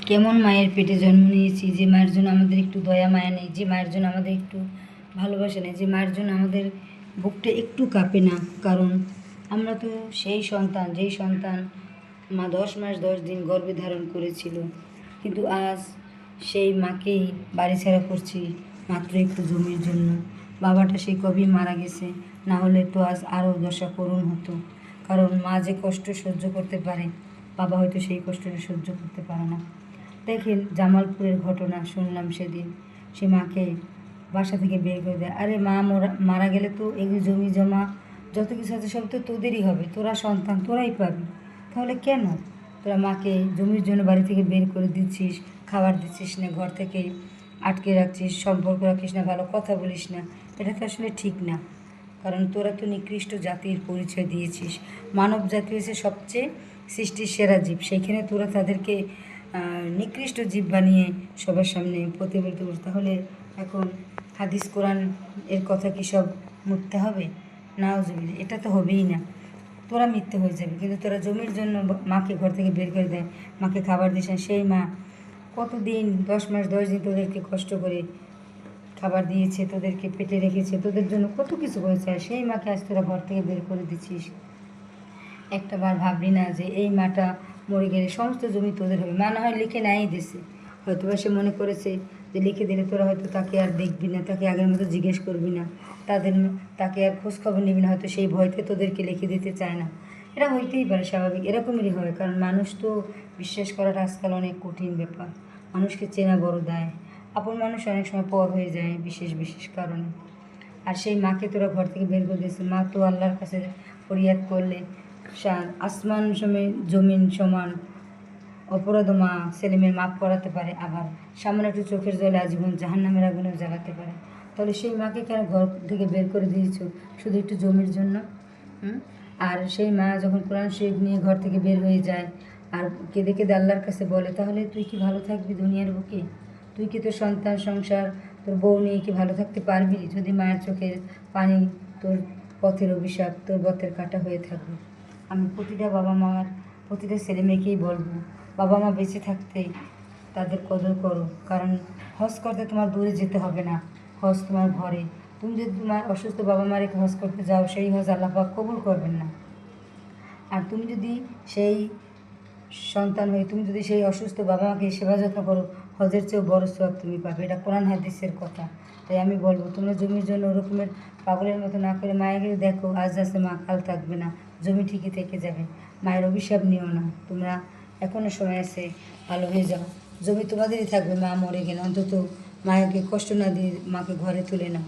কেমন মায়ের পেটে জন্ম নিয়েছি, যে মায়ের জন্য আমাদের একটু দয়া মায়া নেই, যে মায়ের জন্য আমাদের একটু ভালোবাসা নেই, যে মায়ের জন্য আমাদের বুকটা একটু কাঁপে না। কারণ আমরা তো সেই সন্তান, যেই সন্তান মা 10 মাস 10 দিন গর্ভে ধারণ করেছিল, কিন্তু আজ সেই মাকেই বাড়ি ছাড়া করছি মাত্র একটু জমির জন্য। বাবাটা সেই কবেই মারা গেছে, না হলে তো আজ আরও দশা করুণ হতো। কারণ মা যে কষ্ট সহ্য করতে পারে, বাবা হয়তো সেই কষ্টটা সহ্য করতে পারে না। দেখেন জামালপুরের ঘটনা শুনলাম সেদিন, সে মাকে বাসা থেকে বের করে দেয়। আরে মা মারা গেলে তো এগুলো জমি জমা যত কিছু আছে সব তো তোদেরই হবে, তোরা সন্তান, তোরাই পাবি। তাহলে কেন তোরা মাকে জমির জন্য বাড়ি থেকে বের করে দিচ্ছিস, খাবার দিচ্ছিস না, ঘর থেকে আটকে রাখছিস, সম্পর্ক রাখিস না, ভালো কথা বলিস না? এটা তো আসলে ঠিক না। কারণ তোরা তো নিকৃষ্ট জাতির পরিচয় দিয়েছিস। মানব জাতি হচ্ছে সবচেয়ে সৃষ্টির সেরা জীব, সেইখানে তোরা তাদেরকে নিকৃষ্ট জীব বানিয়ে সবার সামনে প্রতিফলিত করছে। তাহলে এখন হাদিস কোরআন এর কথা কি সব মুততে হবে? নাউজুবিল্লাহ, এটা তো হবেই না। তোরা মিথ্যে হয়ে যাবে। কিন্তু তোরা জমির জন্য মাকে ঘর থেকে বের করে দেয়, মাকে খাবার দিস না। সেই মা কতদিন 10 মাস 10 দিন তোদেরকে কষ্ট করে খাবার দিয়েছে, তোদেরকে পেটে রেখেছে, তোদের জন্য কত কিছু করেছে, আর সেই মাকে আজ তোরা ঘর থেকে বের করে দিচ্ছিস। একটা বার ভাবলি না যে এই মাটা মরে গেলে সমস্ত জমি তোদের হবে? মা না হয় লিখে নাই দিছে, হয়তো বা সে মনে করেছে যে লিখে দিলে তোরা হয়তো তাকে আর দেখবি না, তাকে আগের মতো জিজ্ঞেস করবি না, তাকে আর খোঁজ খবর নিবি না, হয়তো সেই ভয়তে তোদেরকে লিখে দিতে চায় না। এটা হইতেই পারে, স্বাভাবিক, এরকমই হয়। কারণ মানুষ তো বিশ্বাস করাটা আজকাল অনেক কঠিন ব্যাপার। মানুষকে চেনা বড় দায়। আপন মানুষ অনেক সময় পর হয়ে যায় বিশেষ বিশেষ কারণে। আর সেই মাকে তোরা ঘর থেকে বের করে দিয়েছে। মা তো আল্লাহর কাছে ফরিয়াদ করলে আসমান জমিন সমান অপরাধ মা ছেলেমেয়ের মাপ করাতে পারে, আবার সামান্য একটু চোখের জলে আজীবন জাহান্নামের আগুনেও জ্বালাতে পারে। তাহলে সেই মাকে কেন ঘর থেকে বের করে দিয়েছো শুধু একটু জমির জন্য? আর সেই মা যখন কোরআন শরীফ নিয়ে ঘর থেকে বের হয়ে যায় আর কেঁদে কেঁদে আল্লাহর কাছে বলে, তাহলে তুই কি ভালো থাকবি দুনিয়ার বুকে? তুই কি তোর সন্তান সংসার তোর বউ নিয়ে কি ভালো থাকতে পারবি যদি মায়ের চোখের পানি তোর পথের অভিশাপ, তোর পথের কাঁটা হয়ে থাকবে? আমি প্রতিটা বাবা মার, প্রতিটা ছেলে মেয়েকেই বলবো, বাবা মা বেঁচে থাকতে তাদের কদর করো। কারণ হজ করতে তোমার দূরে যেতে হবে না, হজ তোমার ঘরে। তুমি যদি তোমার অসুস্থ বাবা মা রেখে হজ করতে যাও, সেই হজ আল্লাহ পাক কবুল করবেন না। আর তুমি যদি সেই সন্তান হয়ে তুমি যদি সেই অসুস্থ বাবা মাকে সেবা যত্ন করো, হজের চেয়েও বড় সওয়াব তুমি পাবে। এটা কোরআন হাদিসের কথা। তাই আমি বলবো, তোমরা জমির জন্য ওরকমের পাগলের মতো না করে মায়ের গেলে দেখো, আজ আছে মা, কাল থাকবে না, জমি ঠিকই থেকে যাবে। মায়ের অভিশাপ নিও না তোমরা, এখনও সময় আছে, ভালো হয়ে যাও। জমি তোমাদেরই থাকবে, মা মরে গেলে অন্তত মাকে কষ্ট না দিয়ে মাকে ঘরে তুলে নাও।